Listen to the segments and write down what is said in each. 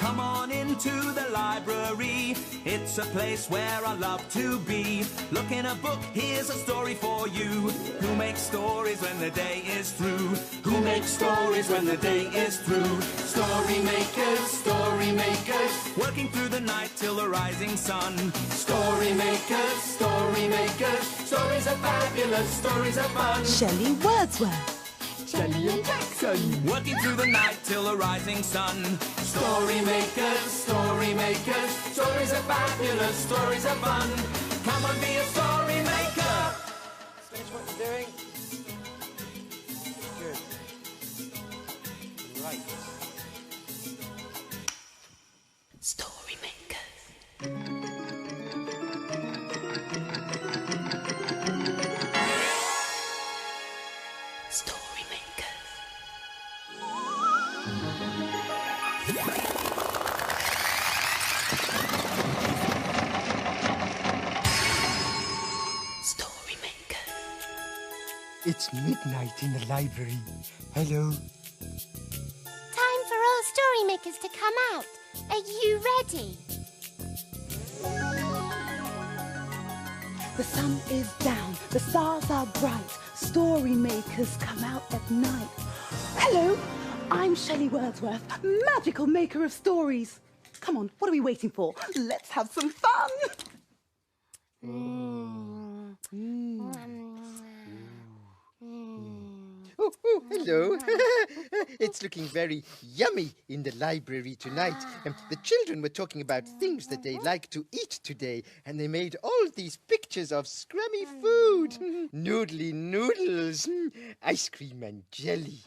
Come on into the library. It's a place where I love to be. Look in a book, here's a story for you. Who makes stories when the day is through? Who makes stories when the day is through? Story makers, working through the night till the rising sun. Story makers, stories are fabulous, stories are fun. Shelley Wordsworth. Shelley and Jackson, working through the night till the rising sun. Story makers, stories are fabulous, stories are fun. Come on, be a story maker. Finish what you're doing. Good. Right. Story makers. Story makers. Story makers. It's midnight in the library. Hello. Time for all story makers to come out. Are you ready? The sun is down, the stars are bright, story makers come out at night. Hello, I'm Shelley Wordsworth, magical maker of stories. Come on, what are we waiting for? Let's have some fun. Oh, hello. It's looking very yummy in the library tonight. The children were talking about things that they like to eat today, and they made all these pictures of scrummy food. Noodly noodles, ice cream and jelly.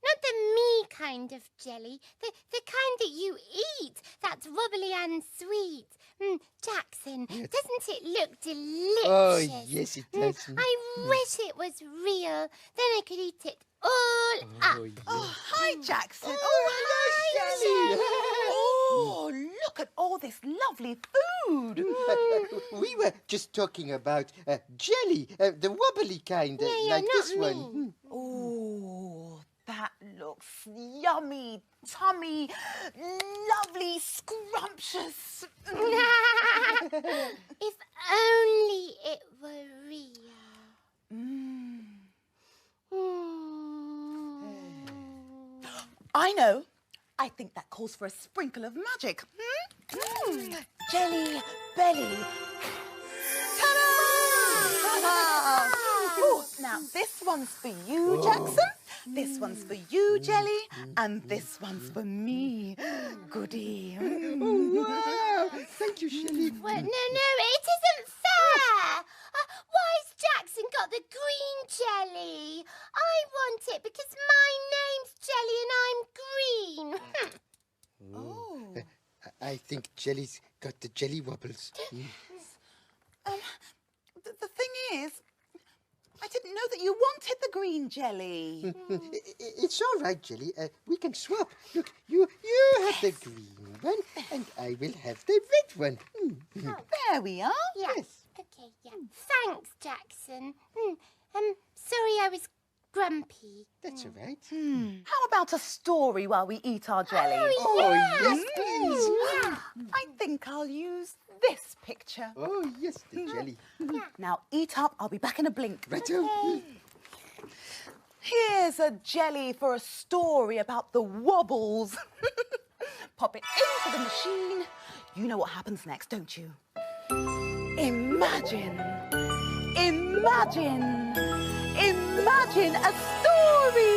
Not the me kind of jelly, the kind that you eat, that's wobbly and sweet. Jackson, doesn't it look delicious? Oh, yes, it does. I wish it was real. Then I could eat it all up. Oh, yes. Oh, hi, Jackson. Hi, Shelley. Oh, look at all this lovely food. We were just talking about jelly, the wobbly kind, like not this me. one. Oh, that looks yummy, tummy, lovely, scrumptious. If only it were real. I know. I think that calls for a sprinkle of magic. Jelly belly. Ta-da! Ooh, now, this one's for you, Jackson. This one's for you, Jelly. And this one's for me, Goody. Oh, wow. Thank you, Shelley. Well, no, it isn't fair. Why's Jackson got the green jelly? I want it because my name's Jelly and I'm green. Oh. I think Jelly's got the jelly wobbles. The thing is, I didn't know that you wanted the green jelly. It's all right, Jelly. We can swap. Look, you have the green one, and I will have the red one. There we are. Yes. Okay, yeah. Thanks, Jackson. Sorry I was grumpy. That's all right. How about a story while we eat our jelly? Oh, yes, please. Yeah. I think I'll use this picture. Oh, yes, the jelly. Now eat up. I'll be back in a blink. Righto. Here's a jelly for a story about the wobbles. Pop it into the machine. You know what happens next, don't you? Imagine a story.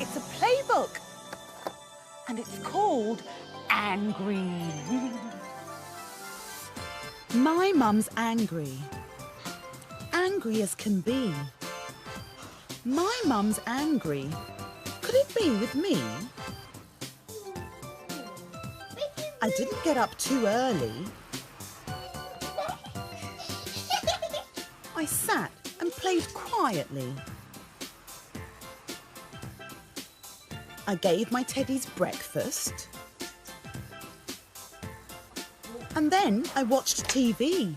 It's a playbook. And it's called Angry. My mum's angry. Angry as can be. My mum's angry. Could it be with me? I didn't get up too early. I sat and played quietly. I gave my teddies breakfast. And then I watched TV.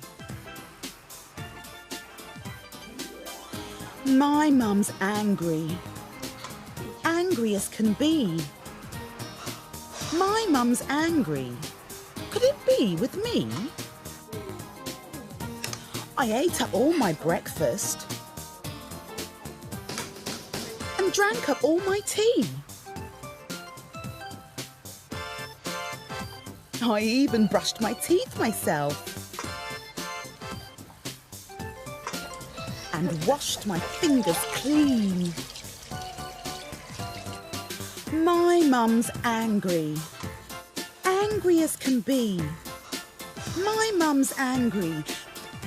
My mum's angry. angry as can be. My mum's angry. Could it be with me? I ate up all my breakfast and drank up all my tea. I even brushed my teeth myself and washed my fingers clean. My mum's angry. Angry as can be. My mum's angry.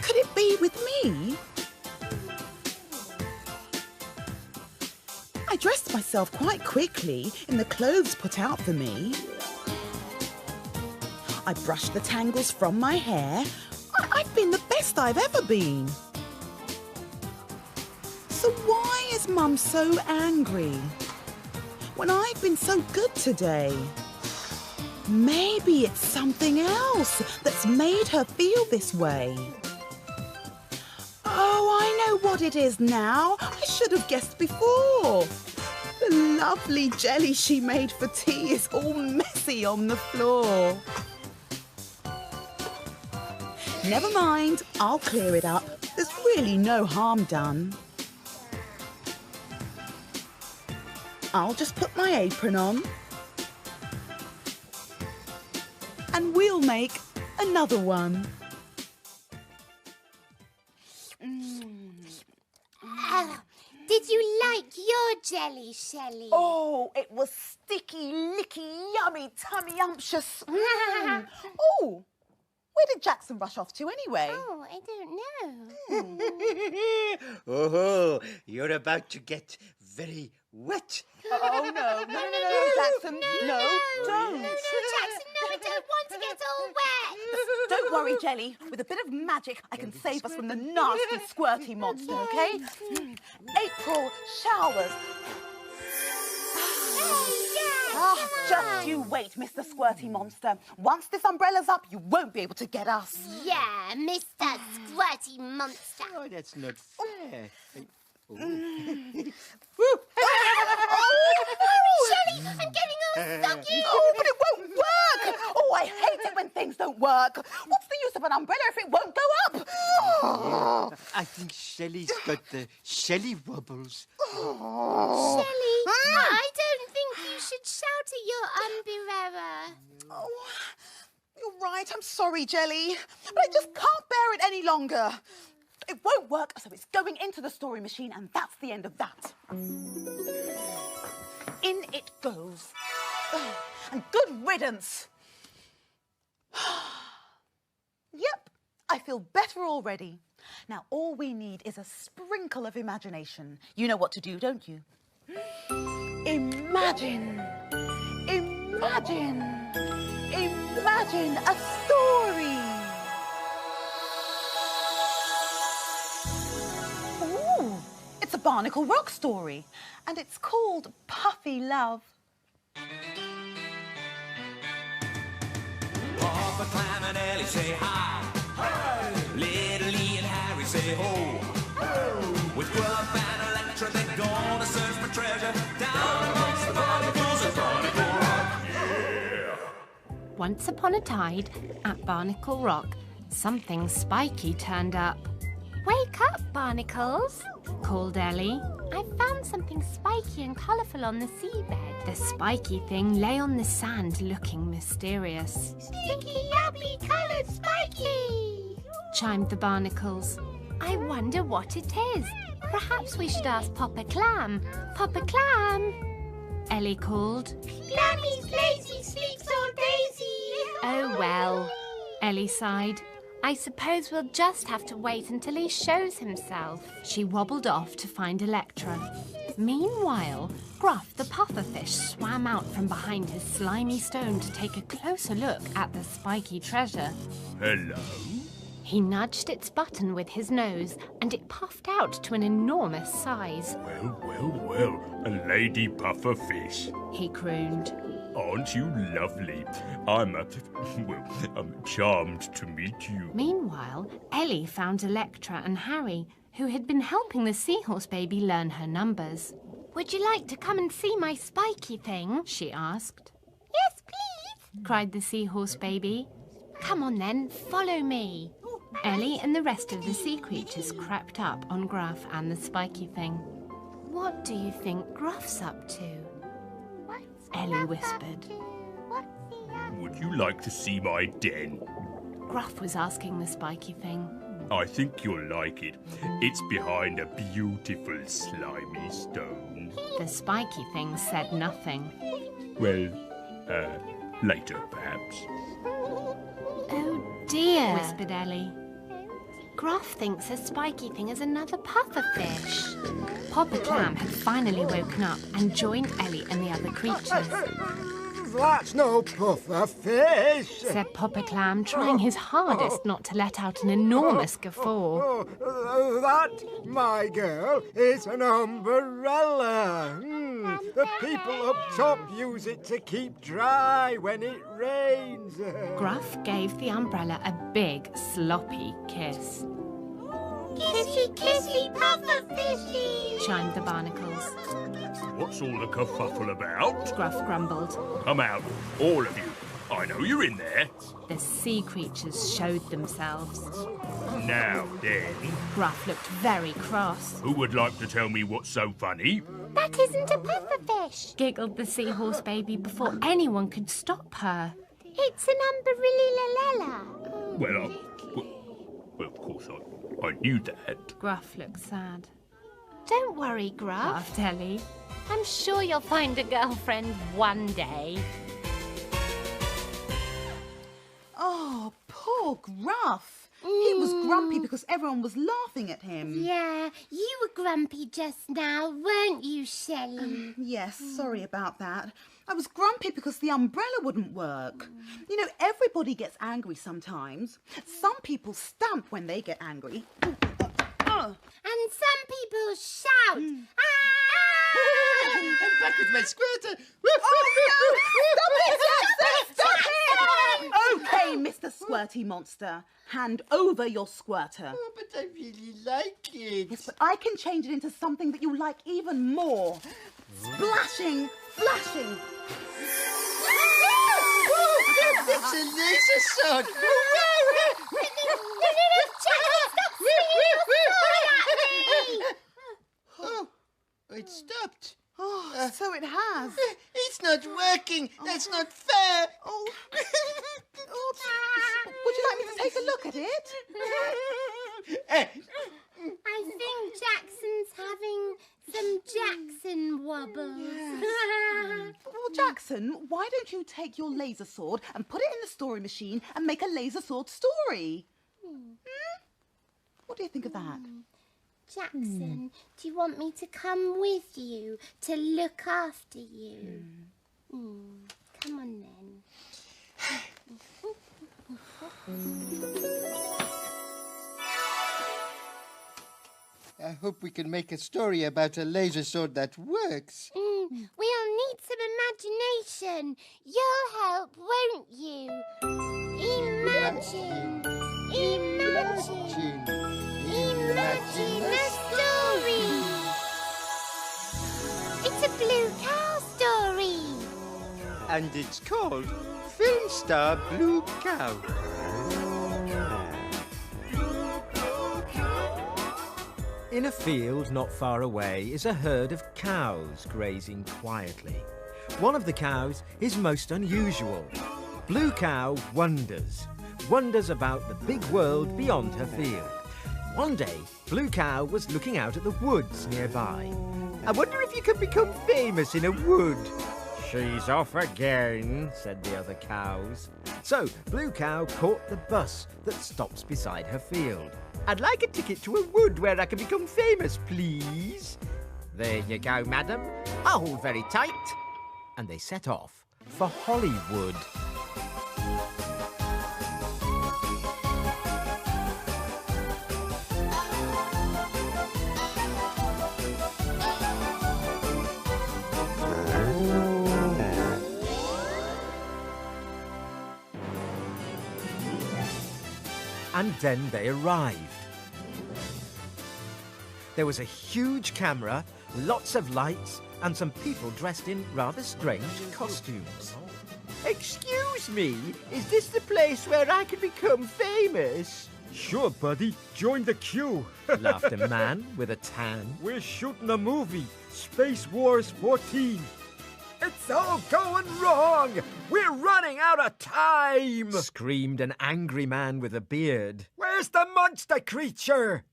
Could it be with me? I dressed myself quite quickly in the clothes put out for me. I brushed the tangles from my hair. I've been the best I've ever been. So why is Mum so angry when I've been so good today? Maybe it's something else that's made her feel this way. Oh, I know what it is now. I should have guessed before. The lovely jelly she made for tea is all messy on the floor. Never mind, I'll clear it up. There's really no harm done. I'll just put my apron on and we'll make another one. Did you like your jelly, Shelley? Oh, it was sticky, licky, yummy, tummy-umptious. Oh, where did Jackson rush off to anyway? Oh, I don't know. Oh, you're about to get very wet. Oh, no, Jackson. No, don't. No, Jackson, no, I don't want to get all wet. Don't worry, Jelly. With a bit of magic, I can save us from the nasty, squirty monster, OK? April showers. Just you wait, Mr. Squirty Monster. Once this umbrella's up, you won't be able to get us. Yeah, Mr. Squirty Monster. Oh, that's not fair. Shelley, I'm getting all soggy. Oh, but it won't work. Oh, I hate it when things don't work. What's the use of an umbrella if it won't go up? Yeah, I think Shelley's got the Shelley wobbles. Shelley, I don't think you should shout at your umbrella. Oh, you're right. I'm sorry, Jelly. But I just can't bear it any longer. It won't work, so it's going into the story machine, and that's the end of that. In it goes. And good riddance. Yep, I feel better already. Now, all we need is a sprinkle of imagination. You know what to do, don't you? Imagine. Imagine. Imagine a story. Ooh, it's a Barnacle Rock story, and it's called Puffy Love. Papa, Clam and Ellie say hi. Hi. Little Lee and Harry say ho. Ho. With Gruff and Electra, they're gonna search for treasure down amongst the barnacles of Barnacle Rock. Yeah. Once upon a tide, at Barnacle Rock, something spiky turned up. Wake up, barnacles, Called Ellie. I found something spiky and colourful on the seabed. The spiky thing lay on the sand looking mysterious. Sticky, yummy, coloured spiky! Chimed the barnacles. I wonder what it is. Perhaps we should ask Papa Clam. Papa Clam! Ellie called. Clammy's lazy, sleeps all daisy. Oh well, Ellie sighed. I suppose we'll just have to wait until he shows himself. She wobbled off to find Electra. Meanwhile, Gruff the pufferfish swam out from behind his slimy stone to take a closer look at the spiky treasure. Hello? He nudged its button with his nose, and it puffed out to an enormous size. Well, a lady pufferfish. He crooned. Aren't you lovely? I'm charmed to meet you. Meanwhile, Ellie found Electra and Harry, who had been helping the seahorse baby learn her numbers. Would you like to come and see my spiky thing? She asked. Yes, please. Cried the seahorse baby. Come on then, follow me. Ellie and the rest of the sea creatures crept up on Gruff and the spiky thing. What do you think Gruff's up to? What's Ellie Gruff whispered. up to? What's he up Would you like to see my den? Gruff was asking the spiky thing. I think you'll like it. It's behind a beautiful slimy stone. The spiky thing said nothing. Well, later perhaps. Oh dear, whispered Ellie. Gruff thinks a spiky thing is another pufferfish. Papa Clam had finally woken up and joined Ellie and the other creatures. That's no puffer fish, Said Papa Clam, trying his hardest not to let out an enormous guffaw. That, my girl, is an umbrella. The people up top use it to keep dry when it rains. Gruff gave the umbrella a big, sloppy kiss. Kissy, kissy, pufferfishy. Chimed the barnacles. What's all the kerfuffle about? Gruff grumbled. Come out, all of you. I know you're in there. The sea creatures showed themselves. Now then, Gruff looked very cross. who would like to tell me what's so funny? That isn't a pufferfish. Giggled the seahorse baby before anyone could stop her. It's an umbrella. Well, of course, I knew that. Gruff looked sad. Don't worry, Gruff. Laughed Ellie. I'm sure you'll find a girlfriend one day. Oh, poor Gruff. He was grumpy because everyone was laughing at him. Yeah, you were grumpy just now, weren't you, Shelley? Yes, sorry about that. I was grumpy because the umbrella wouldn't work. You know, everybody gets angry sometimes. Some people stamp when they get angry. And some people shout. I'm back with my squirter. Stop it! Okay, Mr. Squirty Monster. Hand over your squirter. Oh, but I really like it. Yes, but I can change it into something that you like even more. Splashing, flashing. It's a laser sword. Oh, it stopped. Oh, so it has. It's not working. That's not fair. Oh. Oops. Would you like me to take a look at it? I think Jackson's having some Jackson wobbles. Well, Jackson, why don't you take your laser sword and put it in the story machine and make a laser sword story? What do you think of that? Jackson, do you want me to come with you to look after you? Come on then. I hope we can make a story about a laser sword that works. We'll need some imagination. You'll help, won't you? Imagine a story. It's a blue cow story. And it's called Film Star Blue Cow. In a field not far away is a herd of cows grazing quietly. One of the cows is most unusual. Blue Cow wonders about the big world beyond her field. One day, Blue Cow was looking out at the woods nearby. I wonder if you can become famous in a wood. She's off again, said the other cows. So Blue Cow caught the bus that stops beside her field. I'd like a ticket to a wood where I can become famous, please. There you go, madam. I'll hold very tight. And they set off for Hollywood. And then they arrived. There was a huge camera, lots of lights, and some people dressed in rather strange costumes. Excuse me, is this the place where I can become famous? Sure, buddy. Join the queue. Laughed a man with a tan. We're shooting a movie, Space Wars 14. It's all going wrong! We're running out of time! Screamed an angry man with a beard. Where's the monster creature?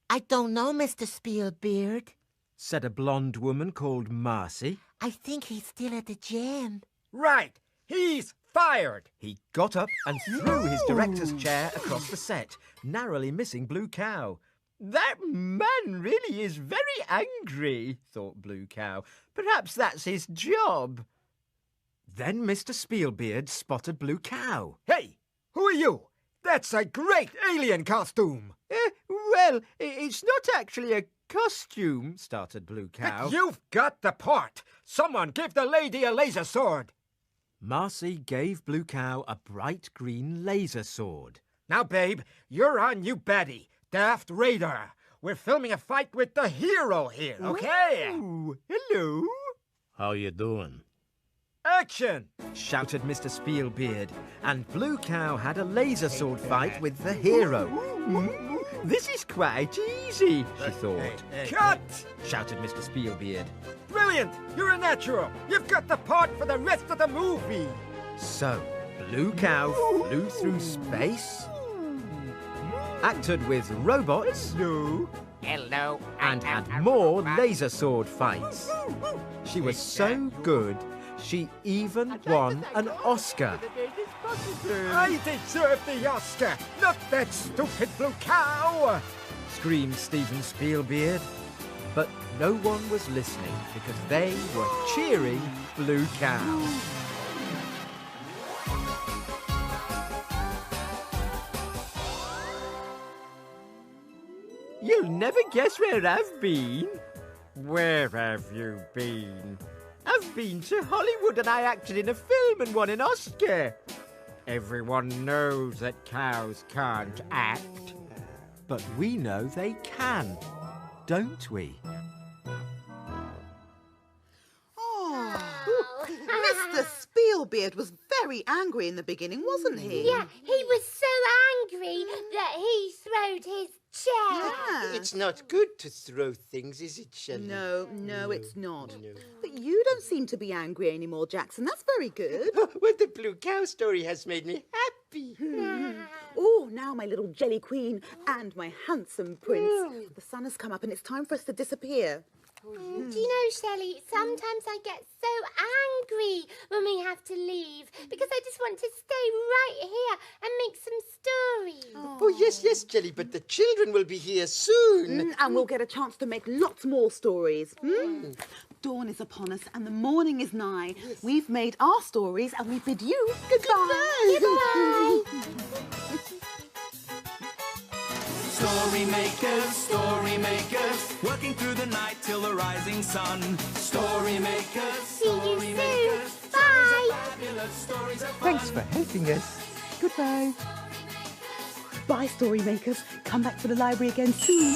I don't know, Mr. Spielbeard, said a blonde woman called Marcy. I think he's still at the gym. Right, he's fired! He got up and threw his director's chair across the set, narrowly missing Blue Cow. That man really is very angry, thought Blue Cow. Perhaps that's his job. Then Mr. Spielbeard spotted Blue Cow. Hey, who are you? That's a great alien costume. Well, it's not actually a costume, started Blue Cow. But you've got the part. Someone give the lady a laser sword. Marcy gave Blue Cow a bright green laser sword. Now, babe, you're our new baddie, Daft Raider. We're filming a fight with the hero here, okay? Ooh, hello. How you doing? Action! Shouted Mr. Spielbeard, and Blue Cow had a laser sword fight with the hero. This is quite easy, she thought. Cut! Shouted Mr. Spielbeard. Brilliant! You're a natural! You've got the part for the rest of the movie! So, Blue Cow flew through space, acted with robots, Hello. and had more laser sword fights. She was so good, she even won an Oscar. I deserve the Oscar, not that stupid Blue Cow! Screamed Steven Spielbeard. But no one was listening because they were cheering Blue Cow. You'll never guess where I've been. Where have you been? I've been to Hollywood and I acted in a film and won an Oscar. Everyone knows that cows can't act. But we know they can, don't we? Mr. Spielbeard was very angry in the beginning, wasn't he? Yeah, he was so angry that he throwed his chair. Yeah. It's not good to throw things, is it, Shelley? No, it's not. No. But you don't seem to be angry anymore, Jackson. That's very good. Well, the Blue Cow story has made me happy. Oh, now my little jelly queen and my handsome prince. The sun has come up and it's time for us to disappear. Do you know, Shelley, sometimes I get so angry when we have to leave because I just want to stay right here and make some stories. Oh, yes, Shelley, but the children will be here soon. And we'll get a chance to make lots more stories. Dawn is upon us and the morning is nigh. Yes. We've made our stories and we bid you goodbye. Goodbye. Story makers, working through the night till the rising sun. Story makers, story makers. Bye. Thanks for helping us. Goodbye. Bye, story makers. Come back to the library again soon.